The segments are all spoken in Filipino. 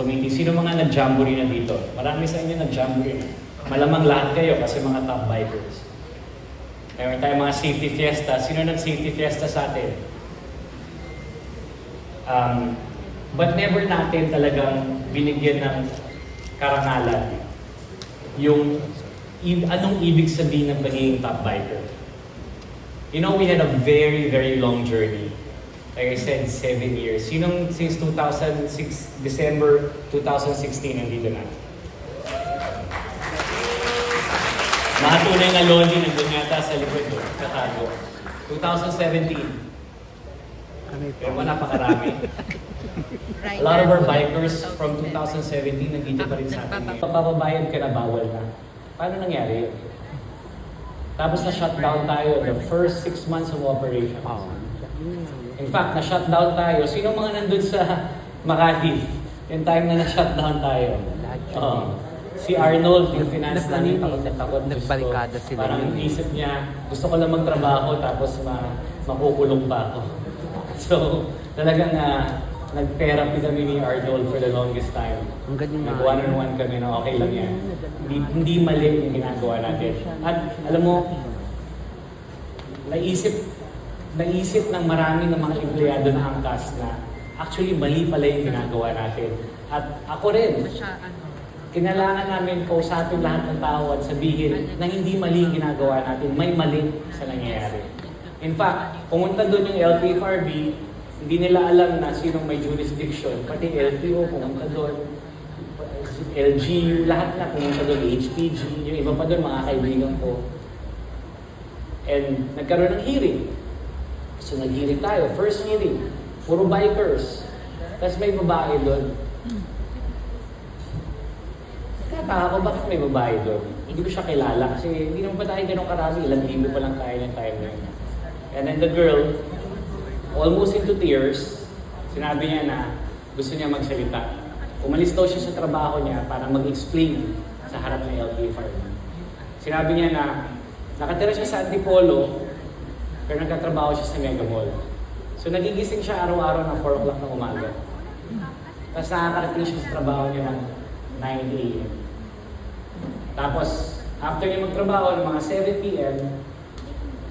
committee. Sino mga nag-jamboree na dito? Marami sa inyo nag-jamboree na. Malamang lahat kayo kasi mga top bikers. Meron tayong mga safety fiesta. Sino nag-safety fiesta sa atin? But never natin talagang binigyan ng karangalan yung anong ibig sabihin ng pagiging top biker. You know, we had a very, very long journey. Like I said, 7 years. Sinong since 2006, December 2016, nandito na? Mga tunay na lodi nandun yata sa likod doon, katago. 2017. Pero napakarami. A lot of our bikers from 2017 nandito pa rin sa atin. Papabayad ka na, bawal na. Paano nangyari yun? Tapos na-shutdown tayo the first 6 months of operation. In fact, na-shutdown tayo. Sino mga nandun sa Makati? Yung time na na-shutdown tayo. Si Arnold, yung finance namin, takot. Nagbarikada sila. Parang isip niya, gusto ko lang magtrabaho tapos makukulong pa ako. So, talagang nag-therapy kami ni Arnold for the longest time. Nag-one-on-one kami na okay lang yan. Hindi mali yung ginagawa natin. At alam mo, naisip ng marami ng mga empleyado ng angkas na actually mali pala yung ginagawa natin. At ako rin, kinailangan namin kausapin lahat ng tao at sabihin na hindi mali yung ginagawa natin, may mali sa nangyayari. In fact, pumunta doon yung LTFRB, hindi nila alam na sinong may jurisdiction. Pati LTO pumunta doon, LGU, lahat na pumunta doon, HPG, yung iba pa doon, mga kaibigan ko. And nagkaroon ng hearing. So nag-hearing tayo, first hearing, puro bikers. Tapos may babae doon. Nataka ko, bakit may babae doon? Hindi ko siya kilala kasi hindi naman pa tayo ganun karami, ilang libo pa lang tayo ng time na yun. And then the girl, almost into tears, sinabi niya na gusto niya magsalita. Umalis daw siya sa trabaho niya para mag-explain sa harap ng LTFRB. Sinabi niya na nakatira siya sa Antipolo, pero nagkatrabaho siya sa Mega Mall. So nagigising siya araw-araw ng 4 o'clock ng umaga. Tapos nakakarating siya sa trabaho niya ng 9 a.m. Tapos, after niya magtrabaho ng mga 7 p.m.,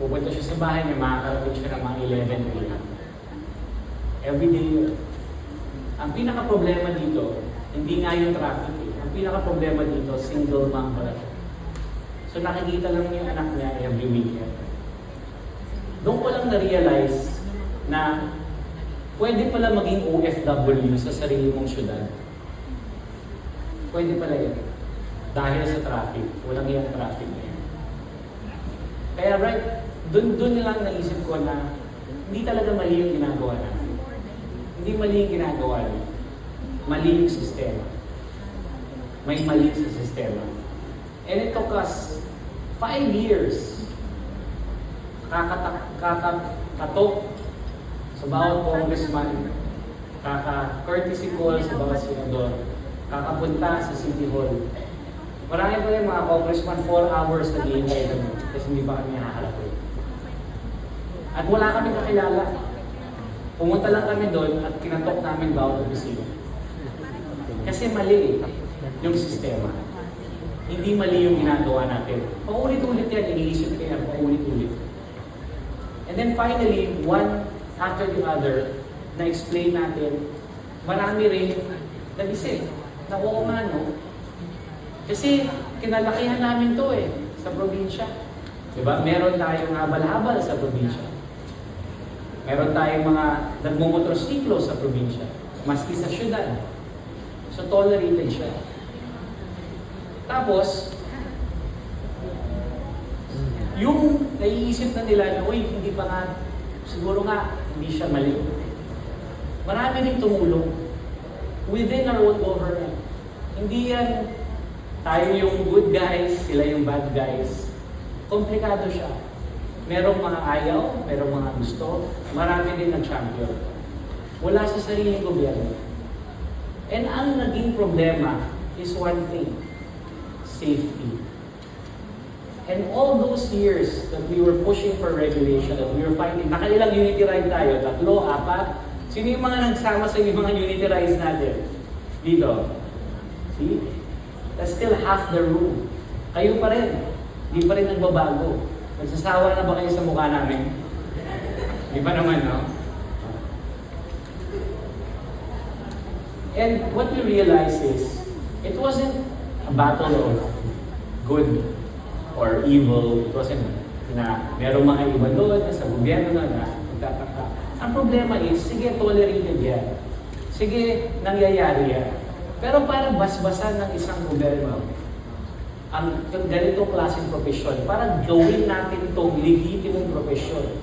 pupunta siya sa bahay niya, makakarating siya ng mga 11 p.m. Every day yun. Ang pinaka-problema dito, hindi nga yung traffic eh. Ang pinaka-problema dito, single mom pala siya. So nakikita lang yung anak niya every weekend. Doon ko lang na-realize na pwede pala maging OFW sa sarili mong syudad. Pwede pala yun. Dahil sa traffic. Walang yung traffic na yan. Kaya right, doon lang naisip ko na hindi talaga mali yung ginagawa natin. Hindi mali yung ginagawa niya. Mali yung sistema. May mali sa sistema. And it took us 5 years kakatok sa bawat congressman, kaka-courtesy call sa bawat senador, kakapunta sa City Hall. Marami pa yung mga congressman 4 hours na hihintay kami kasi hindi pa kami haharapin. At wala kami kakilala. Pumunta lang kami doon at kinatok namin bawat opisina. Kasi mali yung sistema. Hindi mali yung ginagawa natin. Paulit-ulit yan, iniisip ko yan, paulit-ulit. And then finally, one after the other, na-explain natin, marami rin nagising. Na oo nga, no? Kasi kinalakihan namin to sa probinsya. Diba? Meron tayong habal-habal sa probinsya. Meron tayong mga nagmumotorsiklo sa probinsya. Maski sa syudad. So tolerated siya. Tapos, yung naiisip na nila na, uy, hindi pa nga, siguro nga, hindi siya mali. Marami rin tumulong within our own government. Hindi yan tayo yung good guys, sila yung bad guys. Komplikado siya. Merong mga ayaw, merong mga gusto, marami din nag-champion. Wala sa sariling gobyerno. And ang naging problema is one thing, safety. And all those years that we were pushing for regulation, that we were fighting, nakailang unity ride tayo, 3, 4. Sino yung mga nagsama sa yung mga unity rides natin? Dito. See? That's still half the room. Kayo pa rin. Di pa rin nagbabago. Nagsasawa na ba kayo sa mukha namin? Di ba naman, no? And what we realize is, it wasn't a battle of good or evil. It wasn't na merong mga iba doon, sa gobyerno na magtataka. Ang problema is, sige, tolerated yan. Sige, nangyayari yan. Pero para basbasan ng isang gobyerno, ang ganitong klaseng profesyon, para gawin natin itong legitimong profesyon,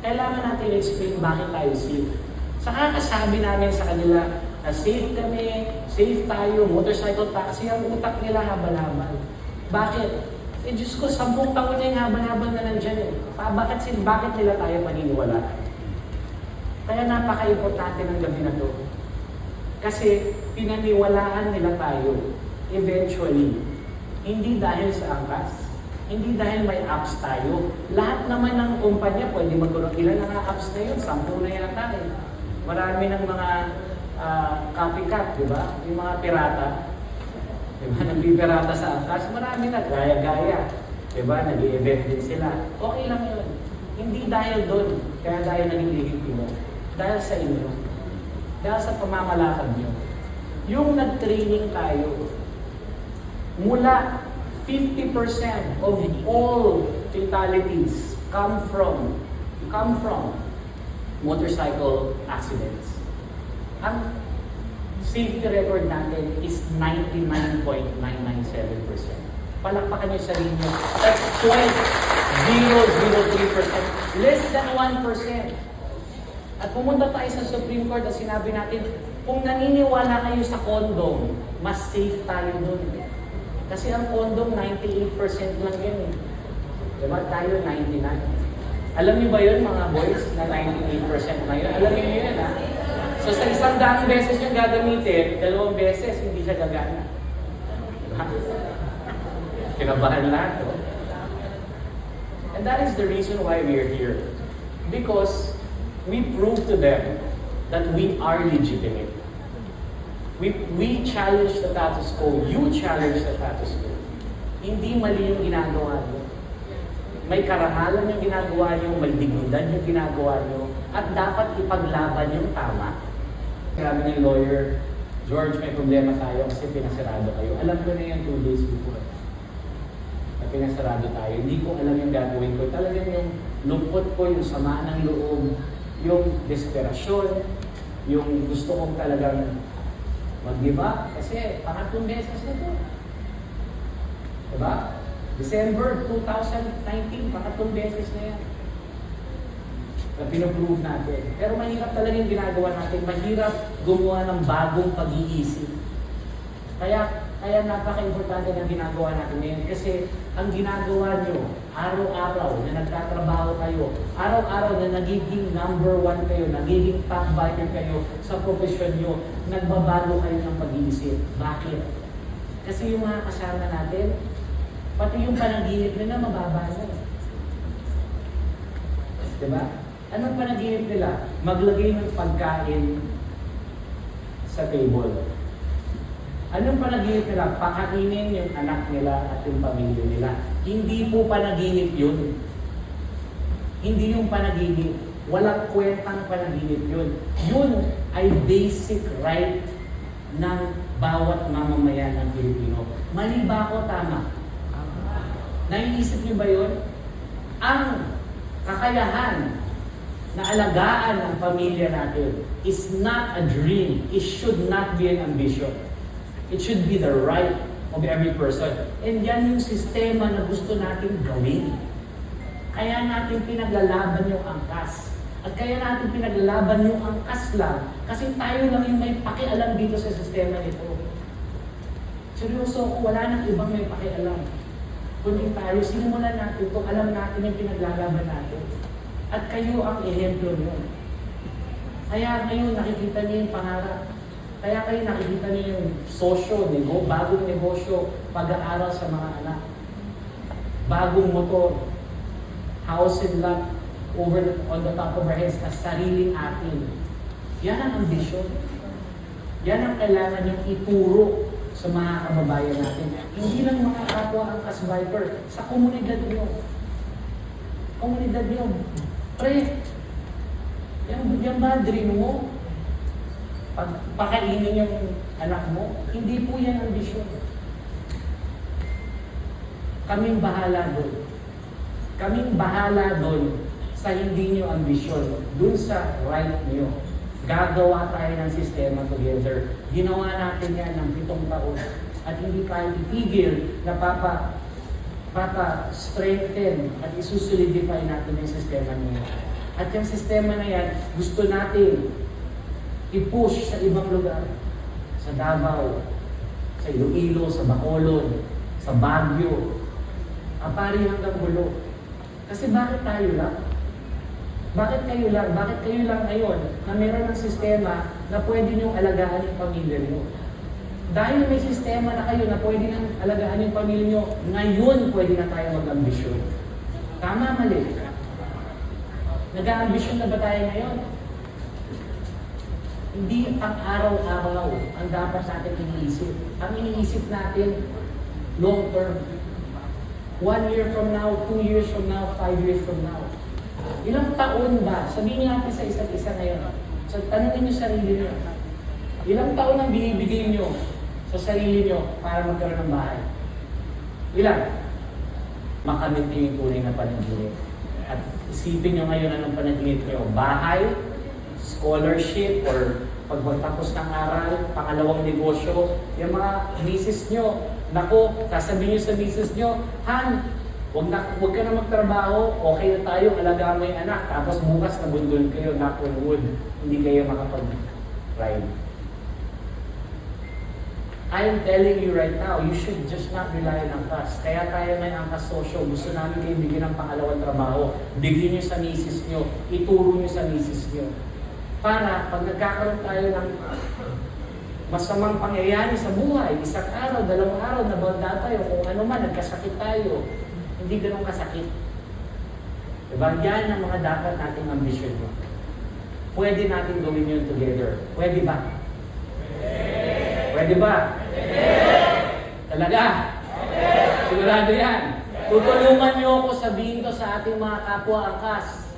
kailangan natin explain bakit tayo safe. Saka kasabi namin sa kanila na safe kami, safe tayo, motorcycle taxi, ang utak nila habal-habal. Bakit? Eh Diyos ko, 10 taon na yung habal-habal na nandyan eh. Bakit nila tayo paniniwala? Kaya napaka-importante ng gabi na to. Kasi pinaniwalaan nila tayo eventually. Hindi dahil sa angkas, hindi dahil may apps tayo. Lahat naman ng kumpanya pwede magkaroon. Ilan ang apps na yun? 10 na yata eh. Marami ng mga copycat, di ba? Yung mga pirata. Di ba? Nagpipirata sa angkas. Marami na. Gaya-gaya. Di ba? Nag-i-event din sila. Okay lang yun. Hindi dahil doon. Kaya dahil naging legitimo. Dahil sa inyo. Dahil sa pamamalakad nyo. Yung nag-training tayo, mula 50% of all fatalities come from motorcycle accidents. Ang safety record natin is 99.997%. Palakpakan niyo sa sarili niyo. That's 0.003%. Less than 1%. At pumunta tayo sa Supreme Court at sinabi natin, kung naniniwala kayo sa condom, mas safe tayo dun. Kasi ang condom, 98% lang yan eh. Diba? Tayo, 99%. Alam niyo ba yun, mga boys, na 98% na yun? Alam niyo yun, ha? So sa 100 beses yung gagamitin, 2 beses, hindi siya gagana. Diba? Kinabahan lahat, no? And that is the reason why we are here. Because we prove to them that we are legitimate. We challenge the status quo. You challenge the status quo. Hindi mali yung ginagawa nyo. May karangalan yung ginagawa nyo, may dignidad yung ginagawa nyo, at dapat ipaglaban yung tama. Sabi ng lawyer, George, may problema tayo kasi pinasarado kayo. Alam ko na yan 2 days before. Na pinasarado tayo. Hindi ko alam yung gagawin ko. Talagang yung lungkot ko, yung sama ng loob, yung desperasyon, yung gusto kong talagang mag-give up. Kasi 2 beses na to. Diba? December 2019, 2 beses na yan. Na pinoprove natin. Pero mahirap talaga yung ginagawa natin. Mahirap gumawa ng bagong pag-iisip. Kaya napaka-importante ng ginagawa natin ngayon. Kasi ang ginagawa nyo, araw-araw na nagtatrabaho kayo, araw-araw na nagiging number 1 kayo, nagiging top biker kayo sa profesyon nyo, nagbabago kayo ng pag-iisip. Bakit? Kasi yung mga kasama natin, pati yung panaginip nila, mababa na. Diba? Anong panaginip nila? Maglagay ng pagkain sa table. Anong panaginip nila? Pakainin yung anak nila at yung pamilya nila. Hindi po panaginip yun. Hindi yung panaginip. Walang kwentang panaginip yun. Yun ay basic right ng bawat mamamayan ng Pilipino. Mali ba ako? Tama. Naiisip niyo ba yun? Ang kakayahan na alagaan ang pamilya natin is not a dream. It should not be an ambition. It should be the right of every person. And yan yung sistema na gusto natin gawin. Kaya natin pinaglalaban yung angkas. At kaya natin pinaglalaban yung angkas lang kasi tayo lang yung may pakialam dito sa sistema nito. Seryoso ko, wala nang ibang may pakialam. Kundi tayo, sinimulan natin kung alam natin yung pinaglalaban natin. At kayo ang ehemplo nyo. Kaya ngayon nakikita niyo yung pangarap. Kaya kayo nakikita niyo yung bagong negosyo, pag-aaral sa mga anak. Bagong motor, house and lot on the top of our heads na sariling atin. Yan ang ambisyon. Yan ang kailangan yung ituro sa mga kababayan natin. Hindi lang mga kapwa ang Viper, sa komunidad nyo. Komunidad nyo. Pre, yung ba dream mo? Pakainin yung anak mo? Hindi po yan ambisyon. Kaming bahala doon. Kaming bahala doon sa hindi nyo ambisyon. Doon sa right nyo. Gagawa tayo ng sistema together. Ginawa natin yan ng 7 taon. At hindi tayo itigil na strengthen at isusolidify natin yung sistema niya. At yung sistema na yan, gusto natin i-push sa ibang lugar. Sa Davao, sa Iloilo, sa Bacolod, sa Baguio, Apari hanggang Bulo. Kasi bakit tayo lang? Bakit kayo lang? Bakit kayo lang ngayon na meron ng sistema na pwede niyong alagaan yung pamilya niyo? Dahil may sistema na kayo na pwede nang alagaan yung pamilya niyo, ngayon pwede na tayo mag-ambisyon. Tama, mali? Nag-aambisyon na ba tayo ngayon? Hindi ang araw-araw ang dapat natin iniisip. Ang iniisip natin, long term. 1 year from now, 2 years from now, 5 years from now. Ilang taon ba? Sabihin natin sa isa't isa ngayon. So, tanongin niyo sarili niyo. Ilang taon ang binibigay niyo sa sarili niyo para magkaroon ng bahay? Ilan? Makamit niyo yung tunay na panaginip. At isipin niyo ngayon anong panaginip niyo. Bahay, scholarship, or pagtapos ng aral, pangalawang negosyo, yung mga misis niyo. Nako, sasabihin niyo sa misis niyo, Han, Huwag ka na magtrabaho, okay na tayo, alagaan mo yung anak. Tapos bukas nabundol kayo, knock on wood, hindi kayo makapag-ride. I'm telling you right now, you should just not rely on angkas. Kaya tayo may angkas social, gusto namin kayo bigyan ng pangalawang trabaho. Bigyan niyo sa misis niyo, ituro niyo sa misis niyo. Para pag nagkakaroon tayo ng masamang pangyayari sa buhay, isang araw, 2 araw, nabanda tayo, kung ano man, nagkasakit tayo, hindi ganun kasakit. Diba? Yan ang mga dapat nating ambisyon mo. Pwede natin gawin yun together. Pwede ba? Pwede ba? Talaga? Sigurado yan. Tutulungan niyo ako sabihin to sa ating mga kapwa angkas.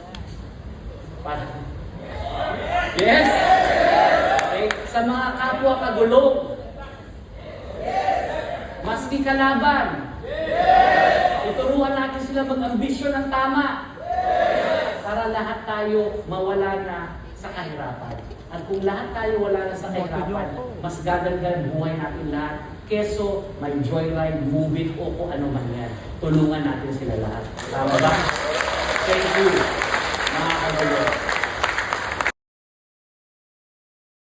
Yes? Okay. Sa mga kapwa kagulong. Maski kalaban. Tuturuan natin sila mag-ambisyon ng tama para lahat tayo mawala na sa kahirapan. At kung lahat tayo wala na sa kahirapan, mas gaganda buhay natin lahat. Keso, may joyride, move it, o kung ano man yan. Tulungan natin sila lahat. Tama ba? Thank you.